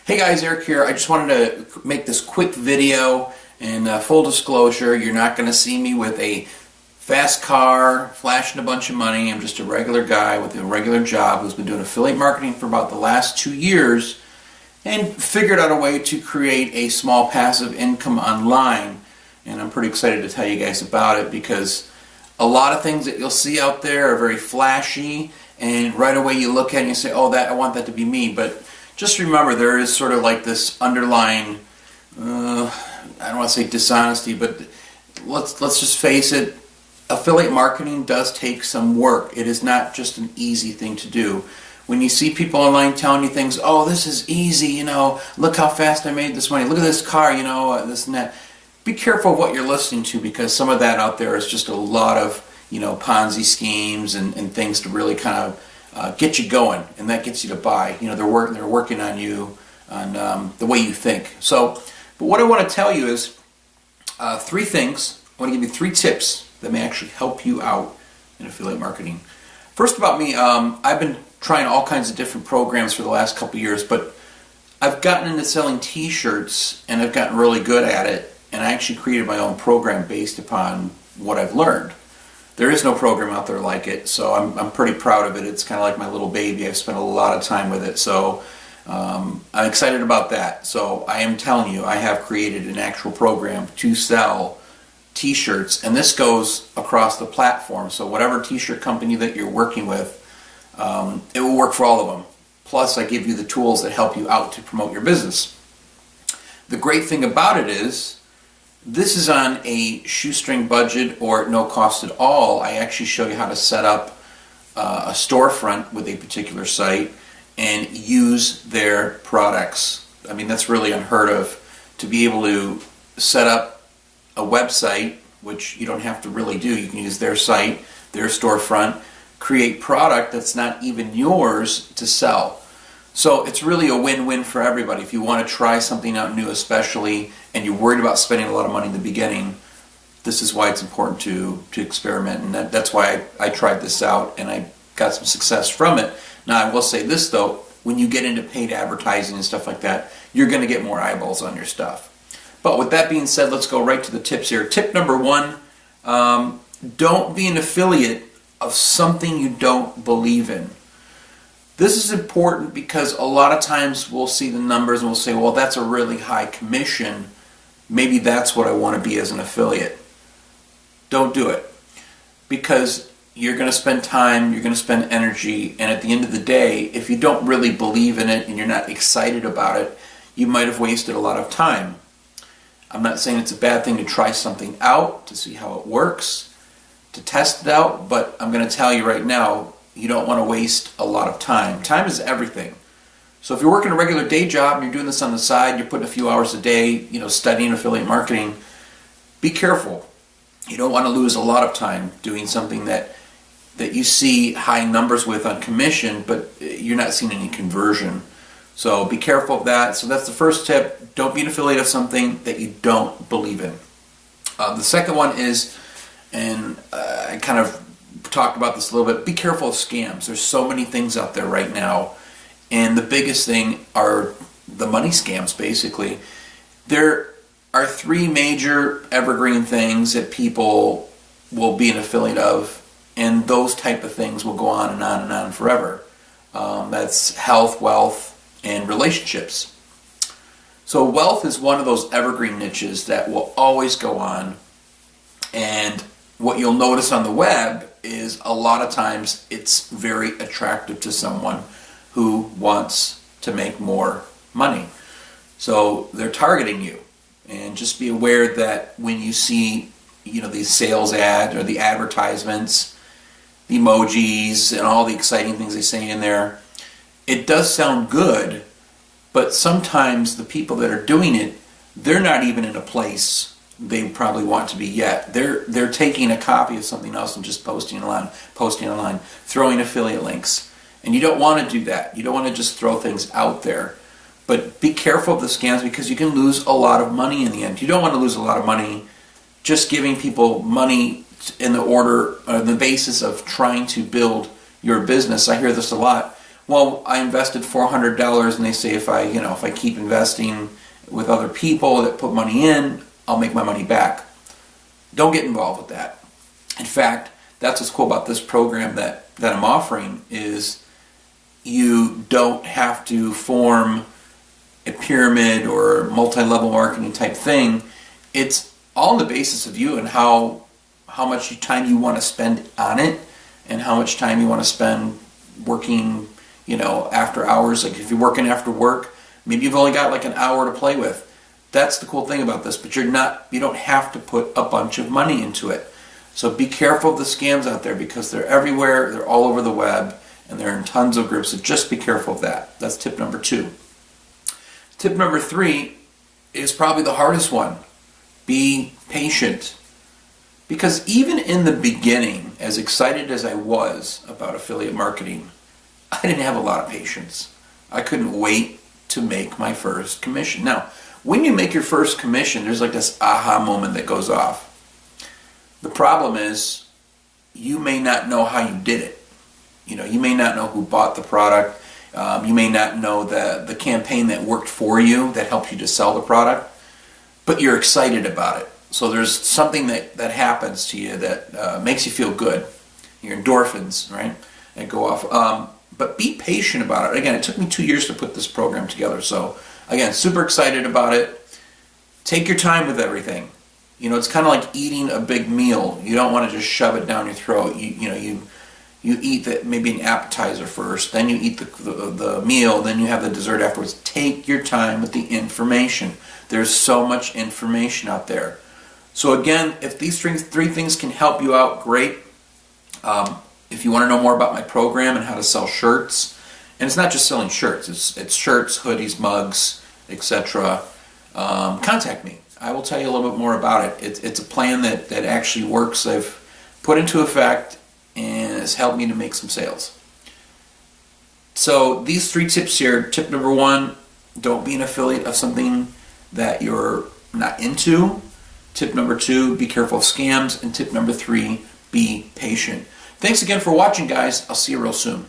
Hey guys, Eric here. I just wanted to make this quick video, and full disclosure, you're not going to see me with a fast car flashing a bunch of money. I'm just a regular guy with a regular job who's been doing affiliate marketing for about the last 2 years and figured out a way to create a small passive income online. And I'm pretty excited to tell you guys about it because a lot of things that you'll see out there are very flashy, and right away you look at it and you say, oh, I want that to be me. But just remember, there is sort of like this underlying, I don't want to say dishonesty, but let's just face it, affiliate marketing does take some work. It is not just an easy thing to do. When you see people online telling you things, oh, this is easy, look how fast I made this money, look at this car, this and that. Be careful of what you're listening to, because some of that out there is just a lot of, Ponzi schemes and things to really kind of get you going, and that gets you to buy. They're working on you on the way you think. But what I want to tell you is 3 things. I want to give you 3 tips that may actually help you out in affiliate marketing. First, about me, I've been trying all kinds of different programs for the last couple years, but I've gotten into selling T-shirts, and I've gotten really good at it, and I actually created my own program based upon what I've learned. There is no program out there like it, so I'm pretty proud of it. It's kind of like my little baby. I've spent a lot of time with it, so I'm excited about that. So I am telling you, I have created an actual program to sell T-shirts, and this goes across the platform. So whatever T-shirt company that you're working with, it will work for all of them. Plus, I give you the tools that help you out to promote your business. The great thing about it is, this is on a shoestring budget or at no cost at all. I actually show you how to set up a storefront with a particular site and use their products. I mean, that's really unheard of, to be able to set up a website, which you don't have to really do. You can use their site, their storefront, create product that's not even yours to sell. So it's really a win-win for everybody. If you want to try something out new especially, and you're worried about spending a lot of money in the beginning, this is why it's important to experiment. And that's why I tried this out, and I got some success from it. Now, I will say this, though. When you get into paid advertising and stuff like that, you're going to get more eyeballs on your stuff. But with that being said, let's go right to the tips here. Tip number 1, don't be an affiliate of something you don't believe in. This is important because a lot of times we'll see the numbers and we'll say, well, that's a really high commission. Maybe that's what I want to be as an affiliate. Don't do it, because you're going to spend time, you're going to spend energy, and at the end of the day, if you don't really believe in it and you're not excited about it, you might have wasted a lot of time. I'm not saying it's a bad thing to try something out, to see how it works, to test it out, but I'm going to tell you right now, you don't want to waste a lot of time. Time is everything. So if you're working a regular day job and you're doing this on the side, you're putting a few hours a day, studying affiliate marketing, be careful. You don't want to lose a lot of time doing something that you see high numbers with on commission, but you're not seeing any conversion. So be careful of that. So that's the first tip. Don't be an affiliate of something that you don't believe in. The second one is, and I kind of talked about this a little bit, be careful of scams. There's so many things out there right now, and the biggest thing are the money scams, basically. There are 3 major evergreen things that people will be an affiliate of, and those type of things will go on and on and on forever. That's health, wealth, and relationships. So wealth is one of those evergreen niches that will always go on, and what you'll notice on the web is a lot of times it's very attractive to someone who wants to make more money. So they're targeting you. And just be aware that when you see, these sales ads or the advertisements, the emojis, and all the exciting things they say in there, it does sound good, but sometimes the people that are doing it, they're not even in a place they probably want to be yet. They're taking a copy of something else and just posting online, throwing affiliate links. And you don't want to do that. You don't want to just throw things out there. But be careful of the scams, because you can lose a lot of money in the end. You don't want to lose a lot of money just giving people money in the basis of trying to build your business. I hear this a lot. well, I invested $400 and they say if I keep investing with other people that put money in, I'll make my money back. Don't get involved with that. In fact, that's what's cool about this program that I'm offering is you don't have to form a pyramid or multi-level marketing type thing. It's all on the basis of you and how much time you want to spend on it and how much time you want to spend working, after hours. Like if you're working after work, maybe you've only got like an hour to play with. That's the cool thing about this, but you don't have to put a bunch of money into it. So be careful of the scams out there because they're everywhere, they're all over the web, and they're in tons of groups, so just be careful of that. That's tip number 2. Tip number 3 is probably the hardest one. Be patient. Because even in the beginning, as excited as I was about affiliate marketing, I didn't have a lot of patience. I couldn't wait to make my first commission. Now, when you make your first commission, there's like this aha moment that goes off. The problem is you may not know how you did it. You may not know who bought the product. You may not know the campaign that worked for you that helped you to sell the product, but you're excited about it. So there's something that happens to you that makes you feel good. Your endorphins, right, that go off. But be patient about it. Again, it took me 2 years to put this program together. So again, super excited about it. Take your time with everything. It's kind of like eating a big meal. You don't want to just shove it down your throat. You eat maybe an appetizer first, then you eat the meal, then you have the dessert afterwards. Take your time with the information. There's so much information out there. So again, if these 3 things can help you out, great. If you want to know more about my program and how to sell shirts, and it's not just selling shirts, it's shirts, hoodies, mugs, etc., contact me. I will tell you a little bit more about it. It's a plan that actually works. I've put into effect and has helped me to make some sales. So these 3 tips here. Tip number 1, don't be an affiliate of something that you're not into. Tip number 2, be careful of scams. And tip number 3, be patient. Thanks again for watching, guys. I'll see you real soon.